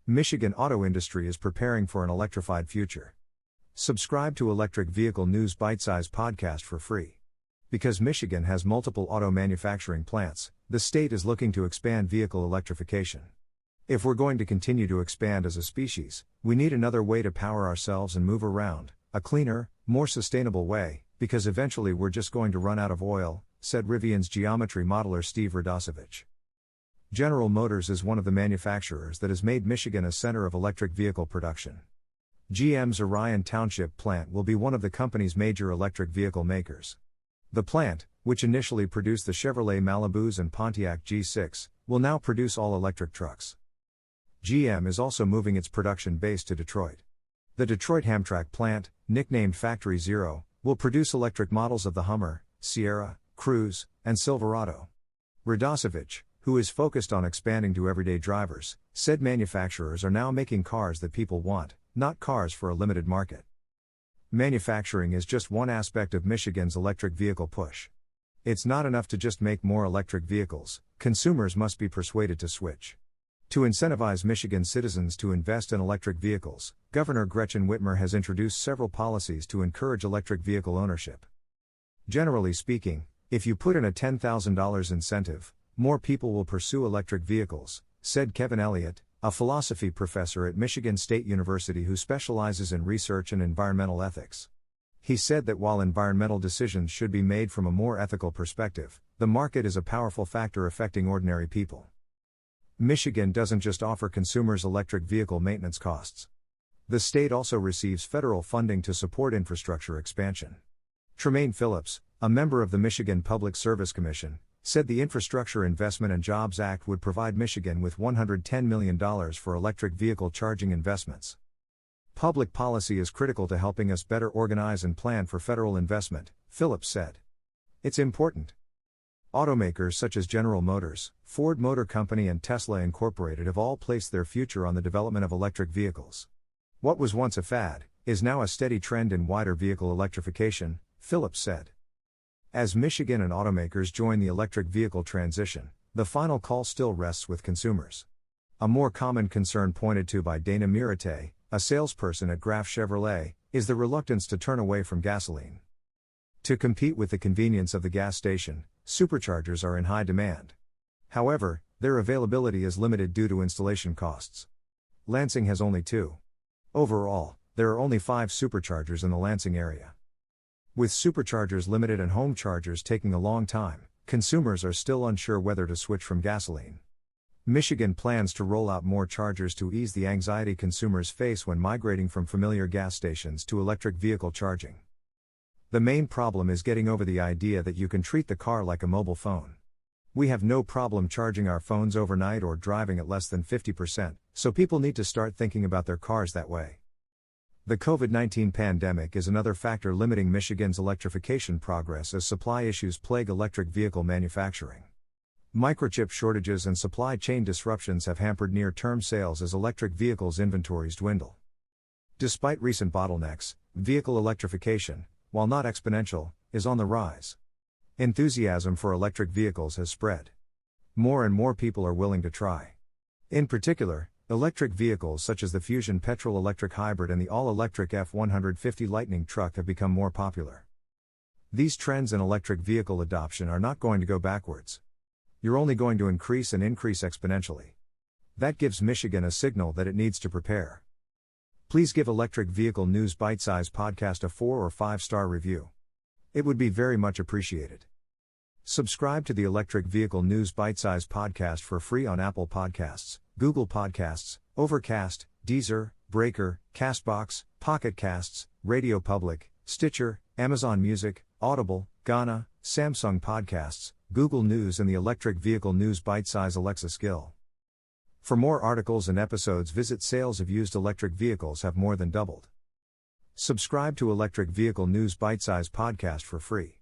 Michigan auto industry is preparing for an electrified future. Subscribe to Electric Vehicle News Bitesize podcast for free. Because Michigan has multiple auto manufacturing plants, the state is looking to expand vehicle electrification. If we're going to continue to expand as a species, we need another way to power ourselves and move around, a cleaner, more sustainable way, because eventually we're just going to run out of oil, said Rivian's geometry modeler Steve Radosevich. General Motors is one of the manufacturers that has made Michigan a center of electric vehicle production. GM's Orion Township plant will be one of the company's major electric vehicle makers. The plant, which initially produced the Chevrolet Malibus and Pontiac G6, will now produce all-electric trucks. GM is also moving its production base to Detroit. The Detroit Hamtramck plant, nicknamed Factory Zero, will produce electric models of the Hummer, Sierra, Cruze, and Silverado. Radosevich, who is focused on expanding to everyday drivers, said manufacturers are now making cars that people want, not cars for a limited market. Manufacturing is just one aspect of Michigan's electric vehicle push. It's not enough to just make more electric vehicles, consumers must be persuaded to switch. To incentivize Michigan citizens to invest in electric vehicles, Governor Gretchen Whitmer has introduced several policies to encourage electric vehicle ownership. Generally speaking, if you put in a $10,000 incentive, more people will pursue electric vehicles, said Kevin Elliott, a philosophy professor at Michigan State University who specializes in research and environmental ethics. He said that while environmental decisions should be made from a more ethical perspective, the market is a powerful factor affecting ordinary people. Michigan doesn't just offer consumers electric vehicle maintenance costs. The state also receives federal funding to support infrastructure expansion. Tremaine Phillips, a member of the Michigan Public Service Commission, said the Infrastructure Investment and Jobs Act would provide Michigan with $110 million for electric vehicle charging investments. Public policy is critical to helping us better organize and plan for federal investment, Phillips said. It's important. Automakers such as General Motors, Ford Motor Company and Tesla Incorporated have all placed their future on the development of electric vehicles. What was once a fad, is now a steady trend in wider vehicle electrification, Phillips said. As Michigan and automakers join the electric vehicle transition, the final call still rests with consumers. A more common concern pointed to by Dana Mirate, a salesperson at Graf Chevrolet, is the reluctance to turn away from gasoline. To compete with the convenience of the gas station, superchargers are in high demand. However, their availability is limited due to installation costs. Lansing has only 2. Overall, there are only 5 superchargers in the Lansing area. With superchargers limited and home chargers taking a long time, consumers are still unsure whether to switch from gasoline. Michigan plans to roll out more chargers to ease the anxiety consumers face when migrating from familiar gas stations to electric vehicle charging. The main problem is getting over the idea that you can treat the car like a mobile phone. We have no problem charging our phones overnight or driving at less than 50%, so people need to start thinking about their cars that way. The COVID-19 pandemic is another factor limiting Michigan's electrification progress as supply issues plague electric vehicle manufacturing. Microchip shortages and supply chain disruptions have hampered near-term sales as electric vehicles inventories dwindle. Despite recent bottlenecks, vehicle electrification, while not exponential, is on the rise. Enthusiasm for electric vehicles has spread. More and more people are willing to try. In particular, electric vehicles such as the Fusion petrol-electric hybrid and the all-electric F-150 Lightning truck have become more popular. These trends in electric vehicle adoption are not going to go backwards. You're only going to increase and increase exponentially. That gives Michigan a signal that it needs to prepare. Please give Electric Vehicle News Bitesize podcast a 4 or 5-star review. It would be very much appreciated. Subscribe to the Electric Vehicle News Bitesize podcast for free on Apple Podcasts, Google Podcasts, Overcast, Deezer, Breaker, Castbox, Pocket Casts, Radio Public, Stitcher, Amazon Music, Audible, Gaana, Samsung Podcasts, Google News and the Electric Vehicle News Bitesize Alexa skill. For more articles and episodes visit sales of used electric vehicles have more than doubled. Subscribe to Electric Vehicle News Bitesize podcast for free.